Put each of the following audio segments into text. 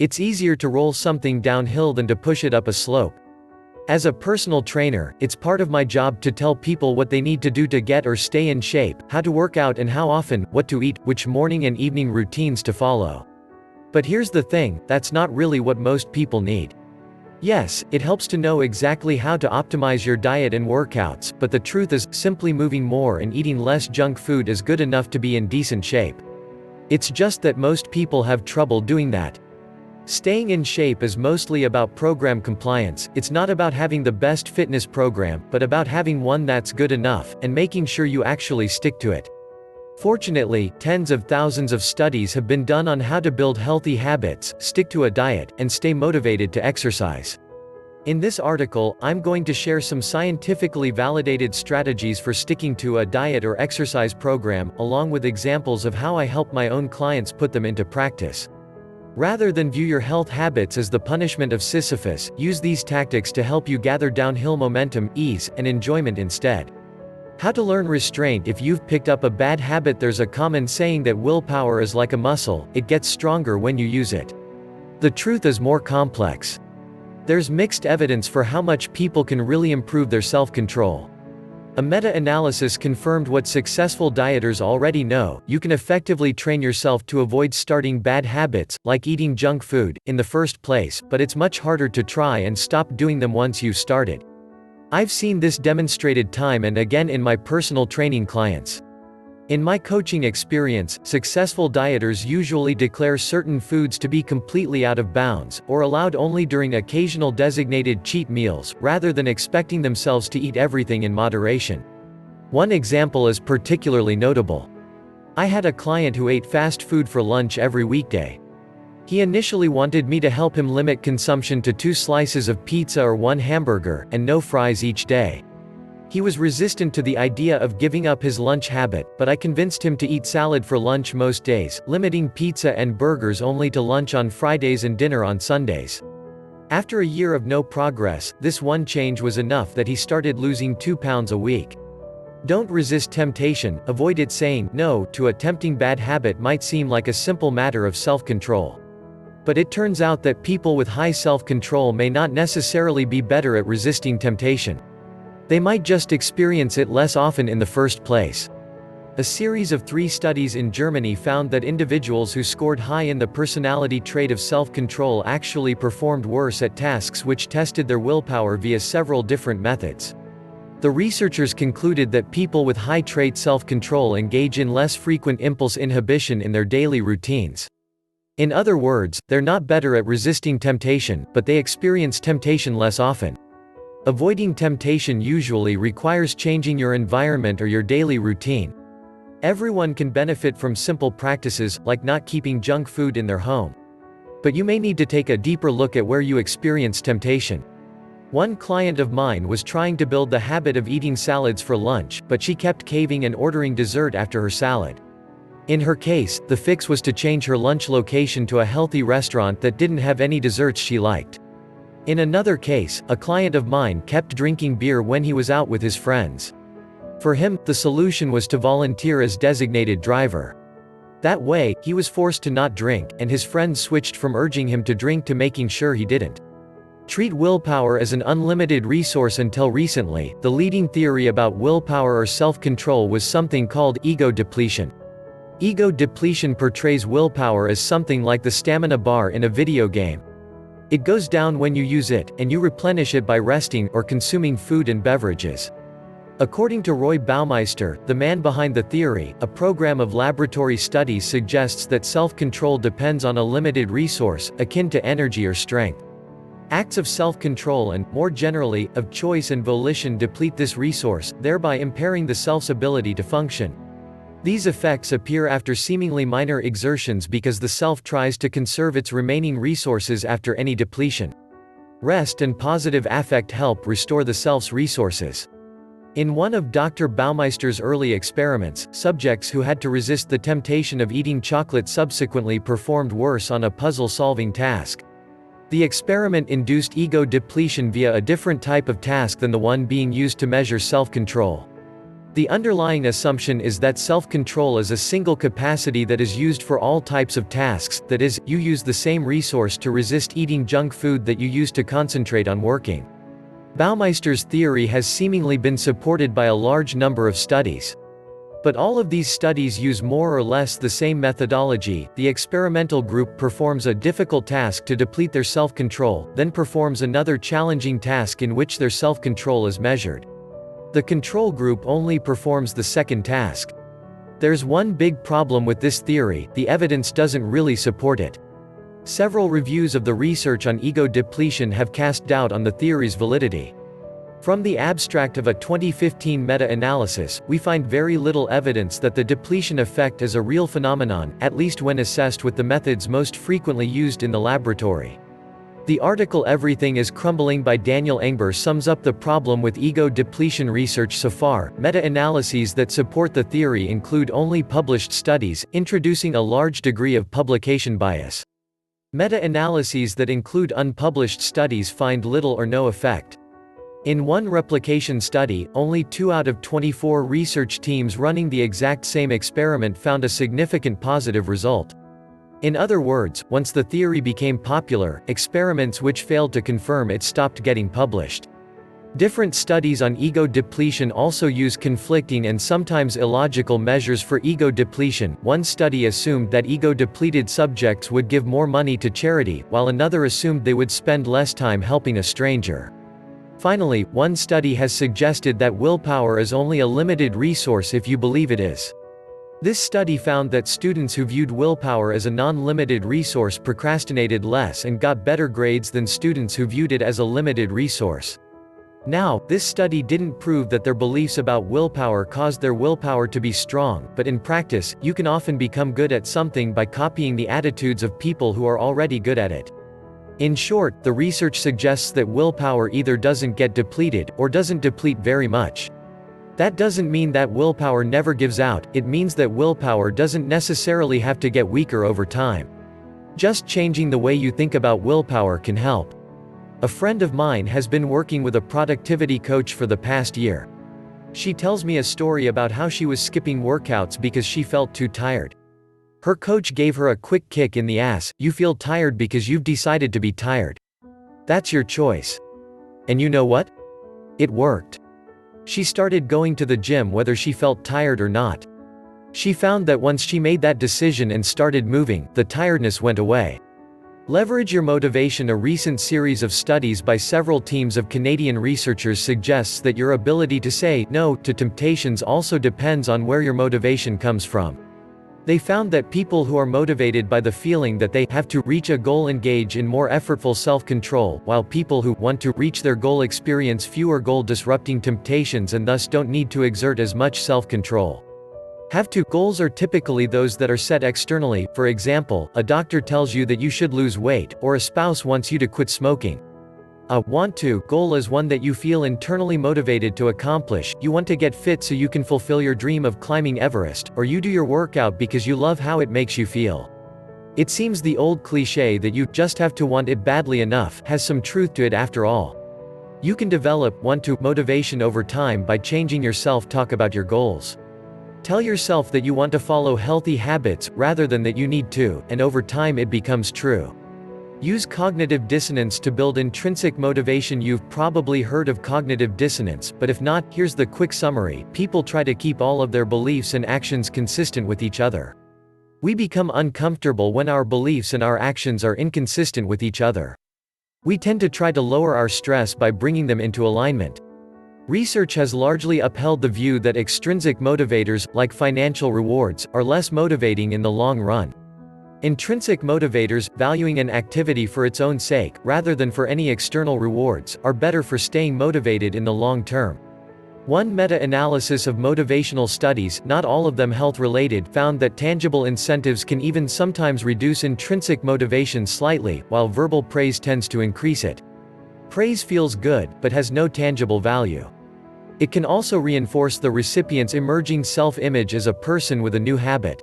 It's easier to roll something downhill than to push it up a slope. As a personal trainer, it's part of my job to tell people what they need to do to get or stay in shape, how to work out and how often, what to eat, which morning and evening routines to follow. But here's the thing, that's not really what most people need. Yes, it helps to know exactly how to optimize your diet and workouts, but the truth is, simply moving more and eating less junk food is good enough to be in decent shape. It's just that most people have trouble doing that. Staying in shape is mostly about program compliance. It's not about having the best fitness program, but about having one that's good enough, and making sure you actually stick to it. Fortunately, tens of thousands of studies have been done on how to build healthy habits, stick to a diet, and stay motivated to exercise. In this article, I'm going to share some scientifically validated strategies for sticking to a diet or exercise program, along with examples of how I help my own clients put them into practice. Rather than view your health habits as the punishment of Sisyphus, use these tactics to help you gather downhill momentum, ease, and enjoyment instead. How to learn restraint if you've picked up a bad habit. There's a common saying that willpower is like a muscle, it gets stronger when you use it. The truth is more complex. There's mixed evidence for how much people can really improve their self-control. A meta-analysis confirmed what successful dieters already know: you can effectively train yourself to avoid starting bad habits, like eating junk food, in the first place, but it's much harder to try and stop doing them once you've started. I've seen this demonstrated time and again in my personal training clients. In my coaching experience, successful dieters usually declare certain foods to be completely out of bounds, or allowed only during occasional designated cheat meals, rather than expecting themselves to eat everything in moderation. One example is particularly notable. I had a client who ate fast food for lunch every weekday. He initially wanted me to help him limit consumption to 2 slices of pizza or 1 hamburger, and no fries each day. He was resistant to the idea of giving up his lunch habit, but I convinced him to eat salad for lunch most days, limiting pizza and burgers only to lunch on Fridays and dinner on Sundays. After a year of no progress, this one change was enough that he started losing 2 pounds a week. Don't resist temptation, avoid it. Saying no to a tempting bad habit might seem like a simple matter of self-control. But it turns out that people with high self-control may not necessarily be better at resisting temptation. They might just experience it less often in the first place. A series of 3 studies in Germany found that individuals who scored high in the personality trait of self-control actually performed worse at tasks which tested their willpower via several different methods. The researchers concluded that people with high trait self-control engage in less frequent impulse inhibition in their daily routines. In other words, they're not better at resisting temptation, but they experience temptation less often. Avoiding temptation usually requires changing your environment or your daily routine. Everyone can benefit from simple practices, like not keeping junk food in their home. But you may need to take a deeper look at where you experience temptation. One client of mine was trying to build the habit of eating salads for lunch, but she kept caving and ordering dessert after her salad. In her case, the fix was to change her lunch location to a healthy restaurant that didn't have any desserts she liked. In another case, a client of mine kept drinking beer when he was out with his friends. For him, the solution was to volunteer as designated driver. That way, he was forced to not drink, and his friends switched from urging him to drink to making sure he didn't. Treat willpower as an unlimited resource. Until recently, the leading theory about willpower or self-control was something called ego depletion. Ego depletion portrays willpower as something like the stamina bar in a video game. It goes down when you use it, and you replenish it by resting or consuming food and beverages. According to Roy Baumeister, the man behind the theory, a program of laboratory studies suggests that self-control depends on a limited resource, akin to energy or strength. Acts of self-control and, more generally, of choice and volition deplete this resource, thereby impairing the self's ability to function. These effects appear after seemingly minor exertions because the self tries to conserve its remaining resources after any depletion. Rest and positive affect help restore the self's resources. In one of Dr. Baumeister's early experiments, subjects who had to resist the temptation of eating chocolate subsequently performed worse on a puzzle-solving task. The experiment induced ego depletion via a different type of task than the one being used to measure self-control. The underlying assumption is that self-control is a single capacity that is used for all types of tasks, that is, you use the same resource to resist eating junk food that you use to concentrate on working. Baumeister's theory has seemingly been supported by a large number of studies. But all of these studies use more or less the same methodology. The experimental group performs a difficult task to deplete their self-control, then performs another challenging task in which their self-control is measured. The control group only performs the second task. There's one big problem with this theory: the evidence doesn't really support it. Several reviews of the research on ego depletion have cast doubt on the theory's validity. From the abstract of a 2015 meta-analysis, we find very little evidence that the depletion effect is a real phenomenon, at least when assessed with the methods most frequently used in the laboratory. The article "Everything is Crumbling" by Daniel Engber sums up the problem with ego depletion research so far. Meta-analyses that support the theory include only published studies, introducing a large degree of publication bias. Meta-analyses that include unpublished studies find little or no effect. In one replication study, only 2 out of 24 research teams running the exact same experiment found a significant positive result. In other words, once the theory became popular, experiments which failed to confirm it stopped getting published. Different studies on ego depletion also use conflicting and sometimes illogical measures for ego depletion. One study assumed that ego-depleted subjects would give more money to charity, while another assumed they would spend less time helping a stranger. Finally, one study has suggested that willpower is only a limited resource if you believe it is. This study found that students who viewed willpower as a non-limited resource procrastinated less and got better grades than students who viewed it as a limited resource. Now, this study didn't prove that their beliefs about willpower caused their willpower to be strong, but in practice, you can often become good at something by copying the attitudes of people who are already good at it. In short, the research suggests that willpower either doesn't get depleted, or doesn't deplete very much. That doesn't mean that willpower never gives out, it means that willpower doesn't necessarily have to get weaker over time. Just changing the way you think about willpower can help. A friend of mine has been working with a productivity coach for the past year. She tells me a story about how she was skipping workouts because she felt too tired. Her coach gave her a quick kick in the ass: "You feel tired because you've decided to be tired. That's your choice." And you know what? It worked. She started going to the gym whether she felt tired or not. She found that once she made that decision and started moving, the tiredness went away. Leverage your motivation. A recent series of studies by several teams of Canadian researchers suggests that your ability to say no to temptations also depends on where your motivation comes from. They found that people who are motivated by the feeling that they have to reach a goal engage in more effortful self-control, while people who want to reach their goal experience fewer goal-disrupting temptations and thus don't need to exert as much self-control. Have to goals are typically those that are set externally. For example, a doctor tells you that you should lose weight, or a spouse wants you to quit smoking. A want to goal is one that you feel internally motivated to accomplish. You want to get fit so you can fulfill your dream of climbing Everest, or you do your workout because you love how it makes you feel. It seems the old cliché that you just have to want it badly enough has some truth to it after all. You can develop want to motivation over time by changing your self-talk about your goals. Tell yourself that you want to follow healthy habits, rather than that you need to, and over time it becomes true. Use cognitive dissonance to build intrinsic motivation. You've probably heard of cognitive dissonance, but if not, here's the quick summary. People try to keep all of their beliefs and actions consistent with each other. We become uncomfortable when our beliefs and our actions are inconsistent with each other. We tend to try to lower our stress by bringing them into alignment. Research has largely upheld the view that extrinsic motivators, like financial rewards, are less motivating in the long run. Intrinsic motivators, valuing an activity for its own sake, rather than for any external rewards, are better for staying motivated in the long term. One meta-analysis of motivational studies, not all of them health-related, found that tangible incentives can even sometimes reduce intrinsic motivation slightly, while verbal praise tends to increase it. Praise feels good, but has no tangible value. It can also reinforce the recipient's emerging self-image as a person with a new habit.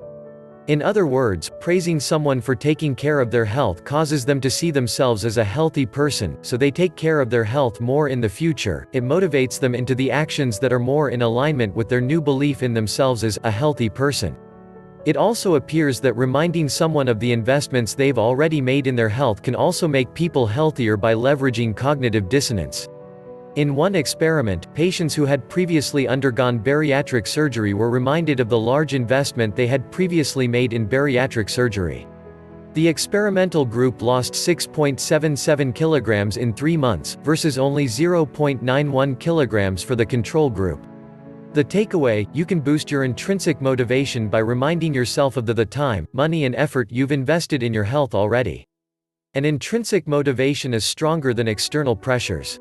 In other words, praising someone for taking care of their health causes them to see themselves as a healthy person, so they take care of their health more in the future. It motivates them into the actions that are more in alignment with their new belief in themselves as a healthy person. It also appears that reminding someone of the investments they've already made in their health can also make people healthier by leveraging cognitive dissonance. In one experiment, patients who had previously undergone bariatric surgery were reminded of the large investment they had previously made in bariatric surgery. The experimental group lost 6.77 kilograms in 3 months, versus only 0.91 kilograms for the control group. The takeaway: you can boost your intrinsic motivation by reminding yourself of the time, money and effort you've invested in your health already. And intrinsic motivation is stronger than external pressures.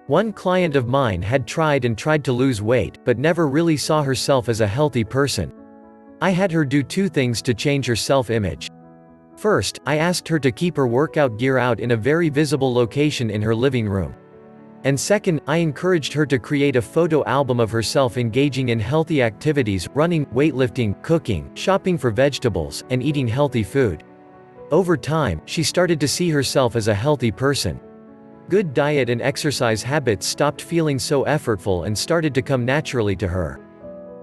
One client of mine had tried to lose weight, but never really saw herself as a healthy person. I had her do 2 things to change her self-image. First, I asked her to keep her workout gear out in a very visible location in her living room. And second, I encouraged her to create a photo album of herself engaging in healthy activities: running, weightlifting, cooking, shopping for vegetables, and eating healthy food. Over time, she started to see herself as a healthy person. Good diet and exercise habits stopped feeling so effortful and started to come naturally to her.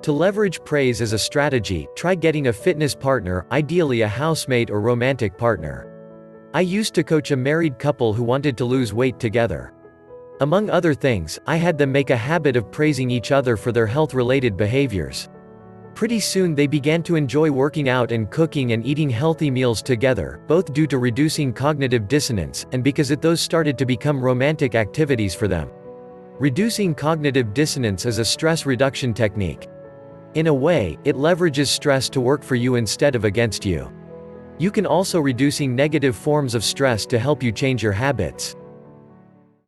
To leverage praise as a strategy, try getting a fitness partner, ideally a housemate or romantic partner. I used to coach a married couple who wanted to lose weight together. Among other things, I had them make a habit of praising each other for their health-related behaviors. Pretty soon they began to enjoy working out and cooking and eating healthy meals together, both due to reducing cognitive dissonance, and because those started to become romantic activities for them. Reducing cognitive dissonance is a stress reduction technique. In a way, it leverages stress to work for you instead of against you. You can also reducing negative forms of stress to help you change your habits.